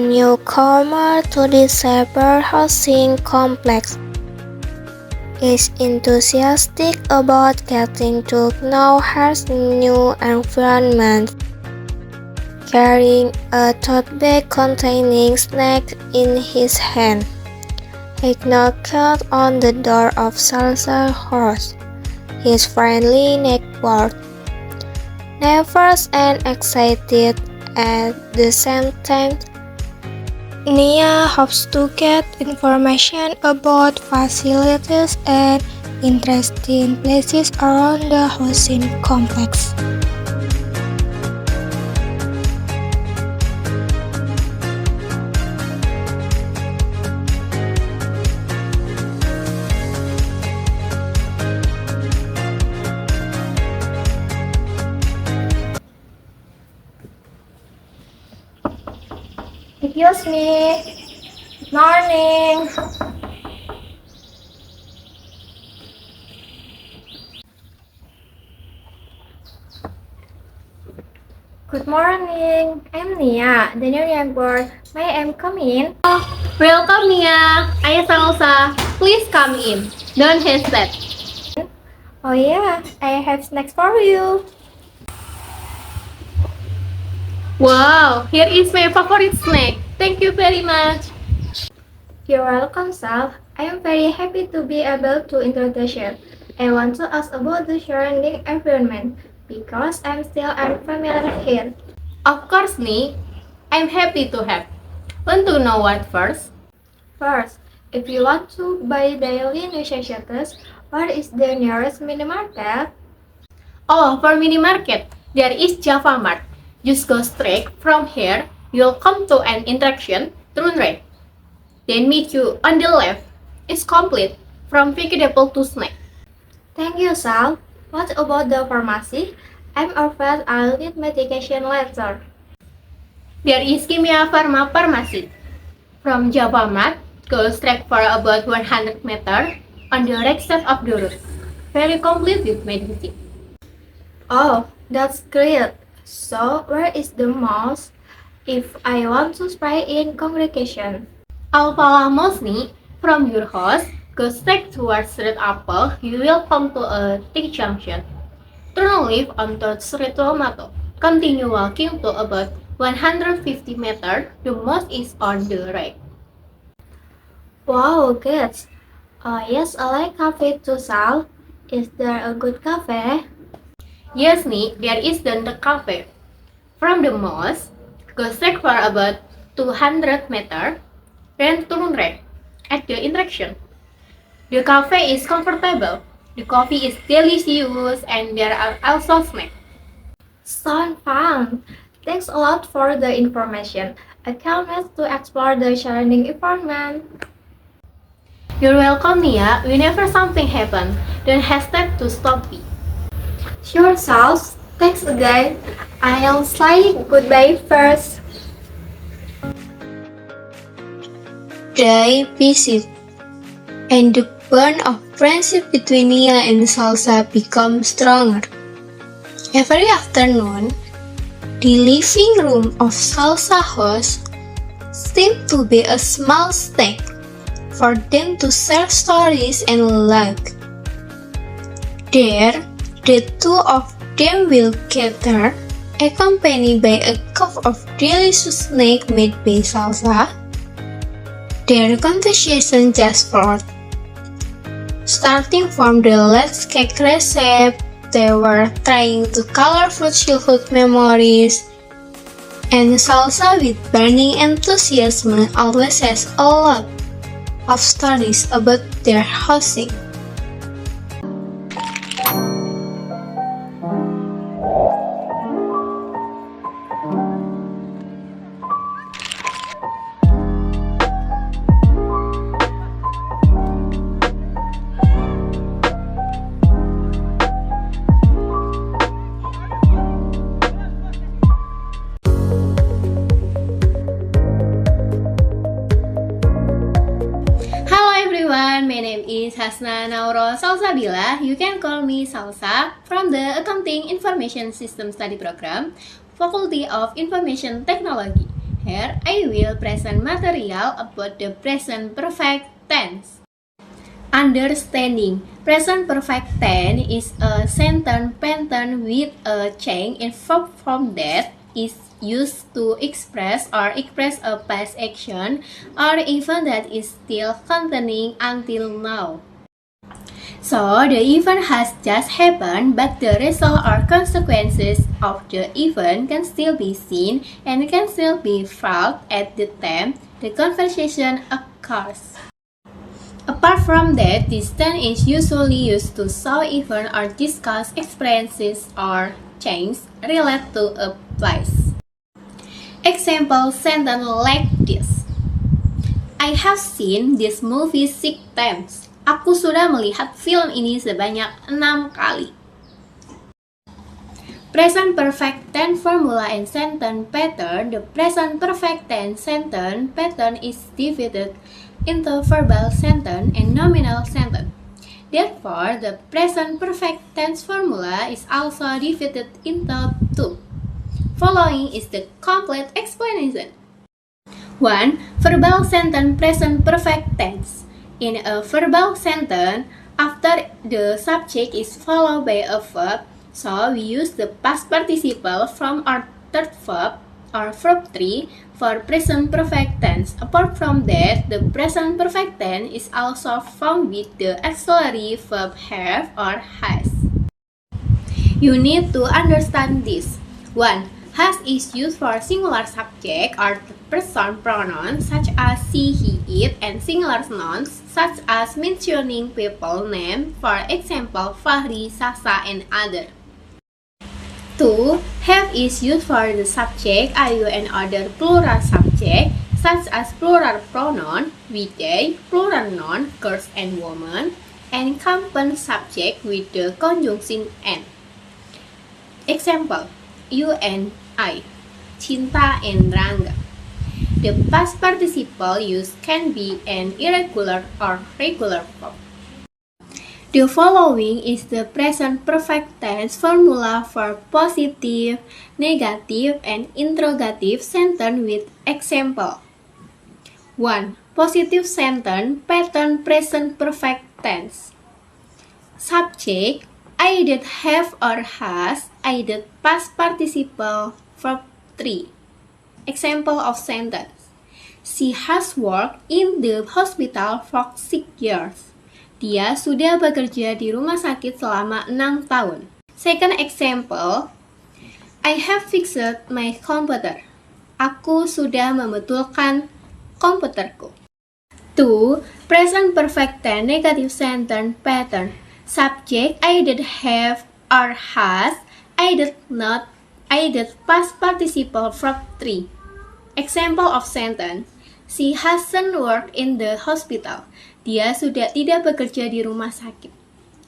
newcomer to the cyber housing complex is enthusiastic about getting to know her new environment. Carrying a tote bag containing snacks in his hand, he knocked on the door of Salsa Horse, his friendly neighbor. Nervous and excited at the same time, Nia hopes to get information about facilities and interesting places around the housing complex. Excuse me. Good morning. Good morning. I'm Nia, the new neighbor. May I come in? Welcome, Nia. I am Salsa. Please come in. Don't hesitate. Oh yeah, I have snacks for you. Wow, here is my favorite snack. Thank you very much. You're welcome, Sal. I am very happy to be able to introduce you. I want to ask about the surrounding environment because I'm still unfamiliar here. Of course, Nia. I'm happy to help. Want to know what first? First, if you want to buy daily necessities, where is the nearest mini market? Oh, for mini market, there is Java Mart. Just go straight from here. You'll come to an intersection, turn right. Then meet you on the left. It's complete from vegetable to snack. Thank you, Sal. What about the pharmacy? I'm afraid I'll need medication later. There is Kimia Pharma Pharmacy. From Java Mart, go straight for about 100 meters on the right side of the road. Very complete with medicine. Oh, that's great. So, where is the mosque if I want to pray in congregation? Al-Falah Mosni, from your house, go straight towards Street Apple. You will come to a T junction. Turn left onto Street Tomato. Continue walking to about 150 meters. The mosque is on the right. Wow, good. Yes, I like cafe too, Sal. Is there a good cafe? Yes, Nick, there is the cafe. From the mosque, go straight for about 200 meters, then turn right at the intersection. The cafe is comfortable, the coffee is delicious, and there are also snacks. Sound fun. Thanks a lot for the information. I can't wait to explore the surrounding environment. You're welcome, Nia. Whenever something happens, don't hesitate to stop me. Sure, Sal. Thanks again. I'll say goodbye first. They visit, and the bond of friendship between Nia and Salsa becomes stronger. Every afternoon, the living room of Salsa house seemed to be a small stage for them to share stories and laugh. There, the two of them will gather, accompanied by a cup of delicious snack made by Salsa. Their conversation just flowed. Starting from the let's cake recipe, they were trying to colorful childhood memories, and Salsa with burning enthusiasm always has a lot of stories about their housing. My name is Hasna Nauro Salsabila. You can call me Salsa from the Accounting Information System Study Program, Faculty of Information Technology. Here I will present material about the present perfect tense. Understanding. Present perfect tense is a sentence pattern with a change in verb form that is used to express a past action or event that is still continuing until now. So, the event has just happened, but the result or consequences of the event can still be seen and can still be felt at the time the conversation occurs. Apart from that, this tense is usually used to show event or discuss experiences or change related to a place. Example sentence like this. I have seen this movie 6 times. Aku sudah melihat film ini sebanyak 6 kali. Present perfect tense formula and sentence pattern. The present perfect tense sentence pattern is divided into verbal sentence and nominal sentence. Therefore, the present perfect tense formula is also divided into two. Following is the complete explanation. 1. Verbal sentence present perfect tense. In a verbal sentence, after the subject is followed by a verb, so we use the past participle from our third verb or verb 3 for present perfect tense. Apart from that, the present perfect tense is also found with the auxiliary verb have or has. You need to understand this. 1. Has is used for singular subject or person pronouns such as she, he, it, and singular nouns such as mentioning people name, for example, Fahri, Sasa, and other. 2. Have is used for the subject, you, and other plural subject such as plural pronoun, we, they, plural noun, girls and women, and compound subject with the conjunction and. Example, you and I, Cinta and Rangga. The past participle use can be an irregular or regular form. The following is the present perfect tense formula for positive, negative, and interrogative sentence with example. 1. Positive sentence pattern present perfect tense. Subject, I did have or has, I did past participle verb 3. Example of sentence. She has worked in the hospital for 6 years. Dia sudah bekerja di rumah sakit selama 6 tahun. Second example, I have fixed my computer. Aku sudah membetulkan komputerku. 2. Present perfect tense negative sentence pattern. Subject, I did have or has, I did not, I did past participle verb 3. Example of sentence. She hasn't worked in the hospital. Dia sudah tidak bekerja di rumah sakit.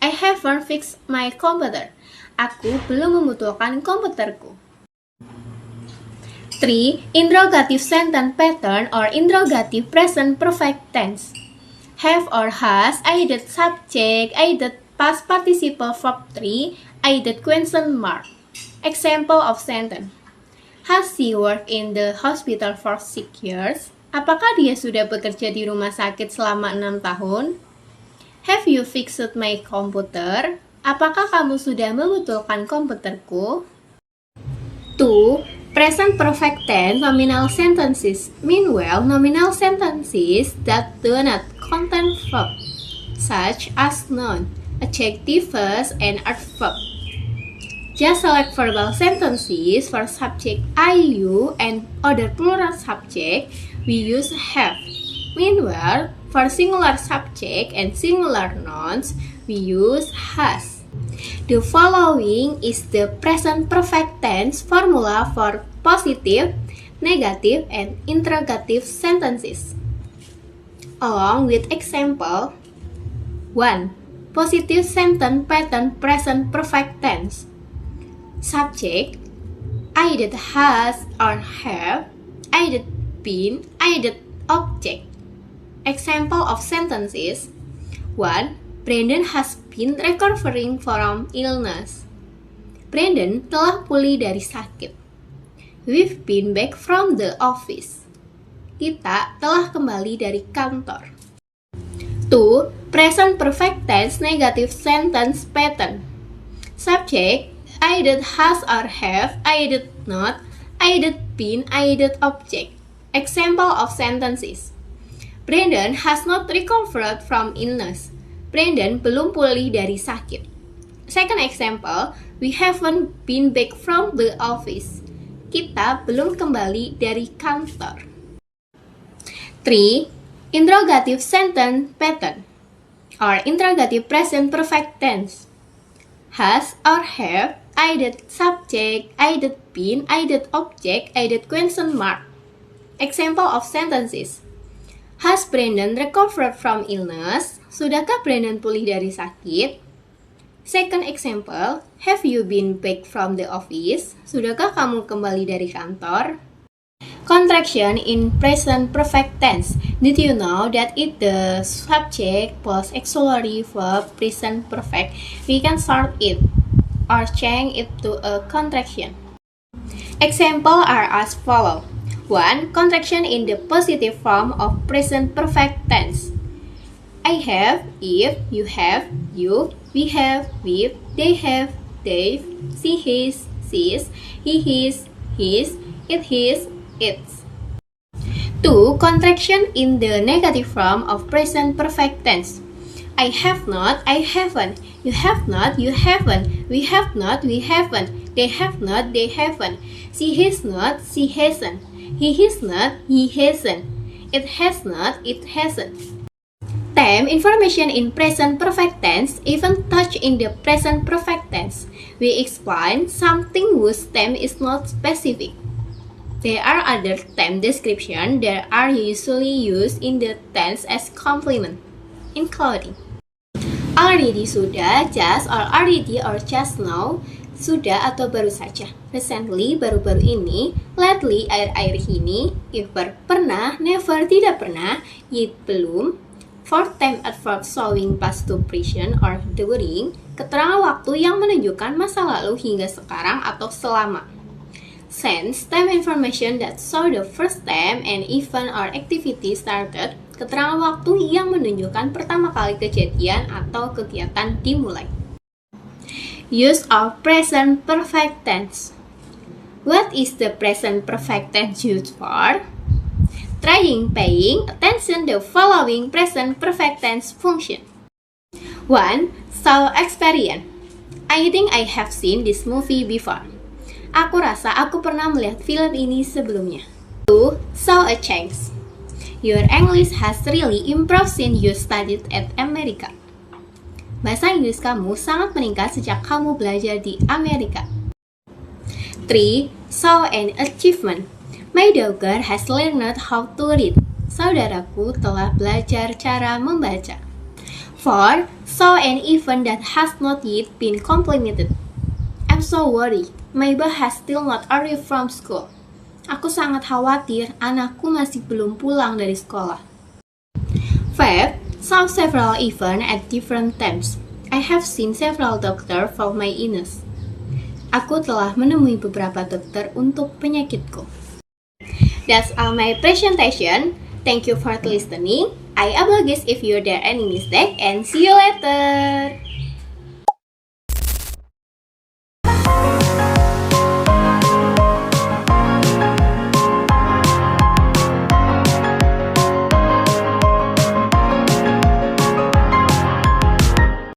I haven't fixed my computer. Aku belum membetulkan komputerku. 3. Interrogative sentence pattern or interrogative present perfect tense. Have or has, I did subject, I did past participle verb 3, I did question mark. Example of sentence. Has she worked in the hospital for 6 years? Apakah dia sudah bekerja di rumah sakit selama 6 tahun? Have you fixed my computer? Apakah kamu sudah membetulkan komputerku? 2. Present perfect tense nominal sentences. Meanwhile, nominal sentences that do not contain verb, such as noun, adjectives, and adverb. Just select verbal sentences for subject I, you, and other plural subject, we use have. Meanwhile, for singular subject and singular nouns, we use has. The following is the present perfect tense formula for positive, negative, and interrogative sentences. Along with example. 1. Positive sentence pattern present perfect tense. Subject, I did has or have, I did been, I did object. Example of sentences. 1. Brandon has been recovering from illness. Brandon telah pulih dari sakit. We've been back from the office. Kita telah kembali dari kantor. 2. Present perfect tense negative sentence pattern. Subject: I did, has or have, I did not, I did been, I did object. Example of sentences: Brandon has not recovered from illness. Brandon belum pulih dari sakit. Second example, we haven't been back from the office. Kita belum kembali dari kantor. 3. Interrogative sentence pattern or interrogative present perfect tense. Has or have, I did subject, I did been, I did object, I did question mark. Example of sentences: Has Brandon recovered from illness? Sudahkah Brandon pulih dari sakit? Second example, have you been back from the office? Sudahkah kamu kembali dari kantor? Contraction in present perfect tense. Did you know that if the subject plus auxiliary verb present perfect, we can short it or change it to a contraction? Examples are as follows. 1. Contraction in the positive form of present perfect tense. I have, if, you have, you, we have, we've, they have, they've, she his, she's, he his, his, it his, its. 2. Contraction in the negative form of present perfect tense. I have not, I haven't, you have not, you haven't, we have not, we haven't, they have not, they haven't, she has not, she hasn't, he has not, he hasn't, it has not, it hasn't. Time information in present perfect tense, even touch in the present perfect tense. We explain something whose time is not specific. There are other time descriptions that are usually used in the tense as complement, including already, sudah, just or already or just now, sudah atau baru saja, recently, baru-baru ini, lately, akhir-akhir ini, ever, pernah, never, tidak pernah, yet, belum, fourth time adverb showing past to present or during, keterangan waktu yang menunjukkan masa lalu hingga sekarang atau selama. Since, time information that show the first time an event or activity started, keterangan waktu yang menunjukkan pertama kali kejadian atau kegiatan dimulai. Use of present perfect tense. What is the present perfect tense used for? Trying, paying attention to the following present perfect tense function. 1. Saw experience. I think I have seen this movie before. Aku rasa aku pernah melihat film ini sebelumnya. 2. Saw a change. Your English has really improved since you studied at America. Bahasa Inggris kamu sangat meningkat sejak kamu belajar di Amerika. 3. Saw an achievement. My daughter has learned how to read. Saudaraku telah belajar cara membaca. 4. Saw an event that has not yet been completed. I'm so worried. My boy has still not arrived from school. Aku sangat khawatir, anakku masih belum pulang dari sekolah. 5. Saw several events at different times. I have seen several doctors for my illness. Aku telah menemui beberapa dokter untuk penyakitku. That's all my presentation. Thank you for listening. I apologize if there any mistake and see you later.